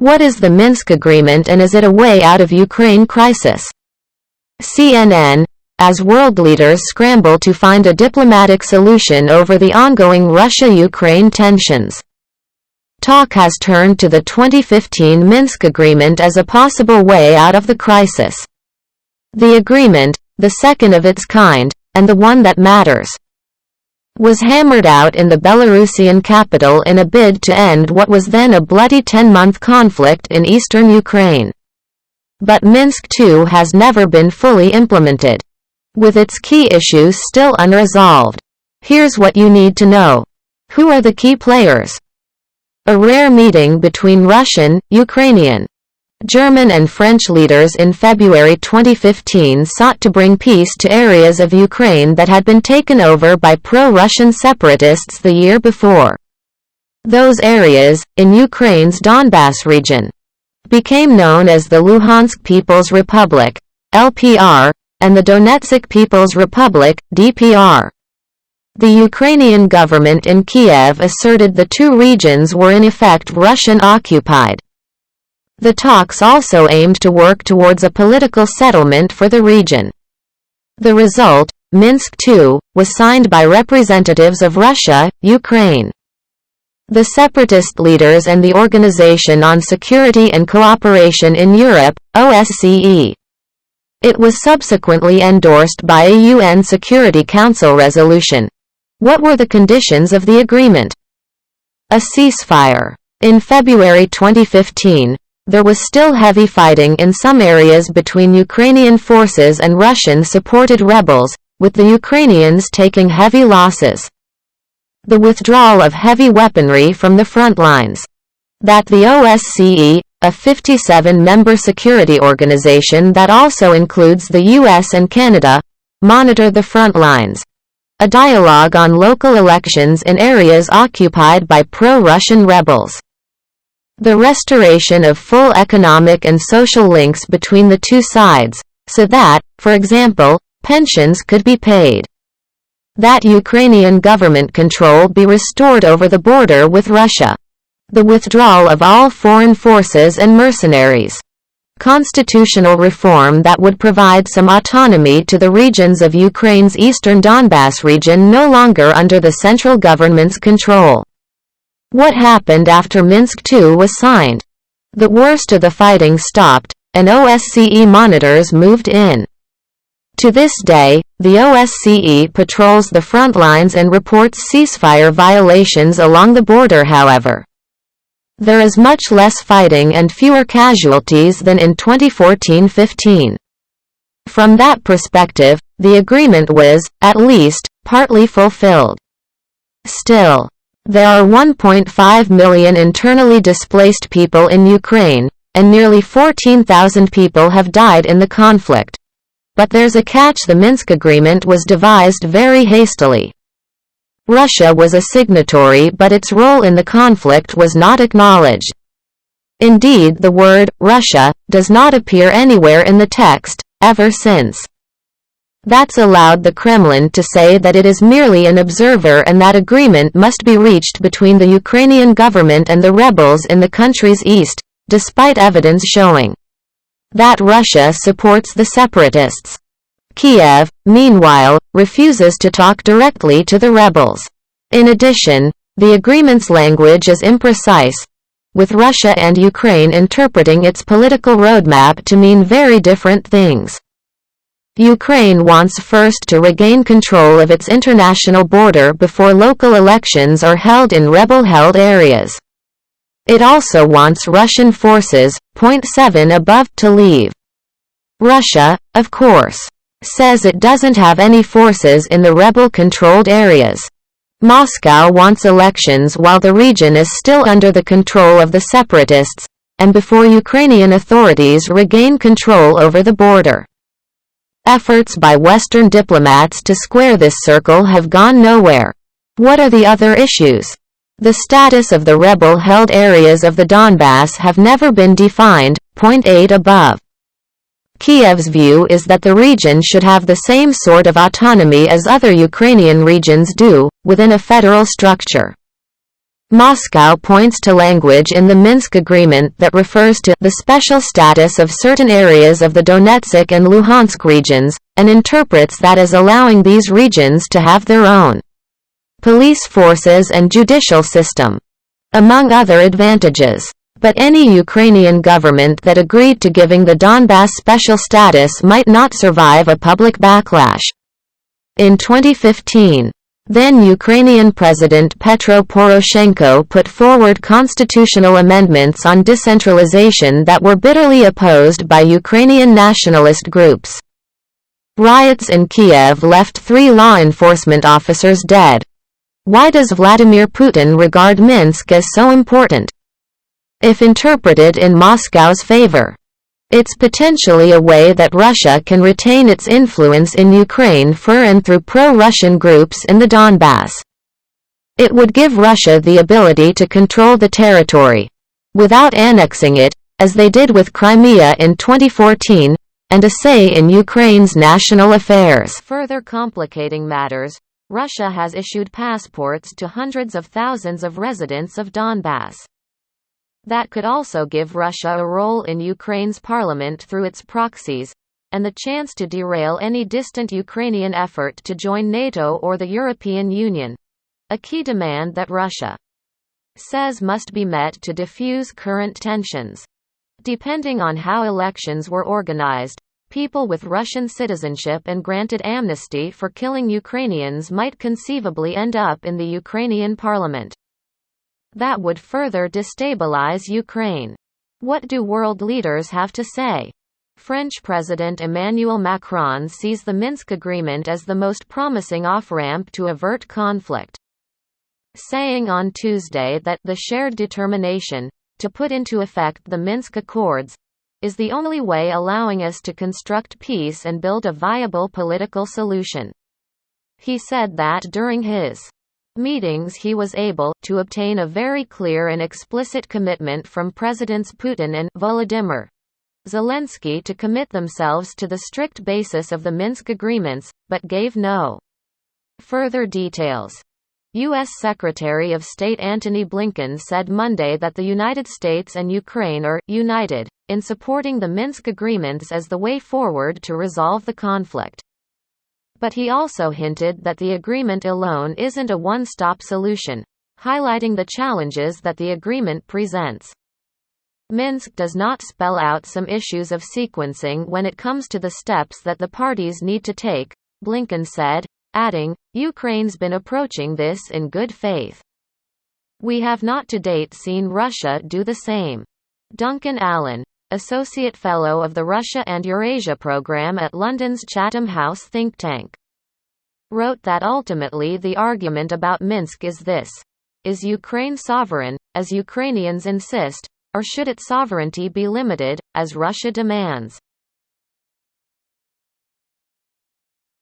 What is the Minsk Agreement and is it a way out of Ukraine crisis? CNN, as world leaders scramble to find a diplomatic solution over the ongoing Russia-Ukraine tensions. Talk has turned to the 2015 Minsk Agreement as a possible way out of the crisis. The agreement, the second of its kind, and the one that matters, was hammered out in the Belarusian capital in a bid to end what was then a bloody 10-month conflict in eastern Ukraine. But Minsk II has never been fully implemented, with its key issues still unresolved. Here's what you need to know. Who are the key players? A rare meeting between Russian, Ukrainian, German and French leaders in February 2015 sought to bring peace to areas of Ukraine that had been taken over by pro-Russian separatists the year before. Those areas, in Ukraine's Donbas region, became known as the Luhansk People's Republic, LPR, and the Donetsk People's Republic, DPR. The Ukrainian government in Kiev asserted the two regions were in effect Russian-occupied. The talks also aimed to work towards a political settlement for the region. The result, Minsk II, was signed by representatives of Russia, Ukraine, the separatist leaders and the Organization on Security and Cooperation in Europe, OSCE. It was subsequently endorsed by a UN Security Council resolution. What were the conditions of the agreement? A ceasefire. In February 2015, there was still heavy fighting in some areas between Ukrainian forces and Russian-supported rebels, with the Ukrainians taking heavy losses. The withdrawal of heavy weaponry from the front lines. That the OSCE, a 57-member security organization that also includes the US and Canada, monitored the front lines. A dialogue on local elections in areas occupied by pro-Russian rebels. The restoration of full economic and social links between the two sides, so that, for example, pensions could be paid. That Ukrainian government control be restored over the border with Russia. The withdrawal of all foreign forces and mercenaries. Constitutional reform that would provide some autonomy to the regions of Ukraine's eastern Donbas region no longer under the central government's control. What happened after Minsk II was signed? The worst of the fighting stopped, and OSCE monitors moved in. To this day, the OSCE patrols the front lines and reports ceasefire violations along the border. However, there is much less fighting and fewer casualties than in 2014-15. From that perspective, the agreement was, at least, partly fulfilled. Still, there are 1.5 million internally displaced people in Ukraine, and nearly 14,000 people have died in the conflict. But there's a catch: the Minsk Agreement was devised very hastily. Russia was a signatory, but its role in the conflict was not acknowledged. Indeed, the word Russia does not appear anywhere in the text, ever since. That's allowed the Kremlin to say that it is merely an observer and that agreement must be reached between the Ukrainian government and the rebels in the country's east, despite evidence showing that Russia supports the separatists. Kiev, meanwhile, refuses to talk directly to the rebels. In addition, the agreement's language is imprecise, with Russia and Ukraine interpreting its political roadmap to mean very different things. Ukraine wants first to regain control of its international border before local elections are held in rebel-held areas. It also wants Russian forces, point 7 above, to leave. Russia, of course, says it doesn't have any forces in the rebel-controlled areas. Moscow wants elections while the region is still under the control of the separatists, and before Ukrainian authorities regain control over the border. Efforts by Western diplomats to square this circle have gone nowhere. What are the other issues? The status of the rebel-held areas of the Donbas have never been defined, point 8 above. Kiev's view is that the region should have the same sort of autonomy as other Ukrainian regions do, within a federal structure. Moscow points to language in the Minsk Agreement that refers to the special status of certain areas of the Donetsk and Luhansk regions, and interprets that as allowing these regions to have their own police forces and judicial system, among other advantages. But any Ukrainian government that agreed to giving the Donbas special status might not survive a public backlash. In 2015, then Ukrainian President Petro Poroshenko put forward constitutional amendments on decentralization that were bitterly opposed by Ukrainian nationalist groups. Riots in Kiev left 3 law enforcement officers dead. Why does Vladimir Putin regard Minsk as so important? If interpreted in Moscow's favor, it's potentially a way that Russia can retain its influence in Ukraine for and through pro-Russian groups in the Donbas. It would give Russia the ability to control the territory, without annexing it, as they did with Crimea in 2014, and a say in Ukraine's national affairs. Further complicating matters, Russia has issued passports to hundreds of thousands of residents of Donbas. That could also give Russia a role in Ukraine's parliament through its proxies, and the chance to derail any distant Ukrainian effort to join NATO or the European Union, a key demand that Russia says must be met to defuse current tensions. Depending on how elections were organized, people with Russian citizenship and granted amnesty for killing Ukrainians might conceivably end up in the Ukrainian parliament. That would further destabilize Ukraine. What do world leaders have to say? French President Emmanuel Macron sees the Minsk Agreement as the most promising off-ramp to avert conflict, saying on Tuesday that the shared determination to put into effect the Minsk Accords is the only way allowing us to construct peace and build a viable political solution. He said that during his meetings he was able to obtain a very clear and explicit commitment from Presidents Putin and Volodymyr Zelensky to commit themselves to the strict basis of the Minsk agreements, but gave no further details. U.S. Secretary of State Antony Blinken said Monday that the United States and Ukraine are united in supporting the Minsk agreements as the way forward to resolve the conflict. But he also hinted that the agreement alone isn't a one-stop solution, highlighting the challenges that the agreement presents. Minsk does not spell out some issues of sequencing when it comes to the steps that the parties need to take, Blinken said, adding, Ukraine's been approaching this in good faith. We have not to date seen Russia do the same. Duncan Allen, Associate Fellow of the Russia and Eurasia Programme at London's Chatham House think tank, wrote that ultimately the argument about Minsk is this: is Ukraine sovereign, as Ukrainians insist, or should its sovereignty be limited, as Russia demands?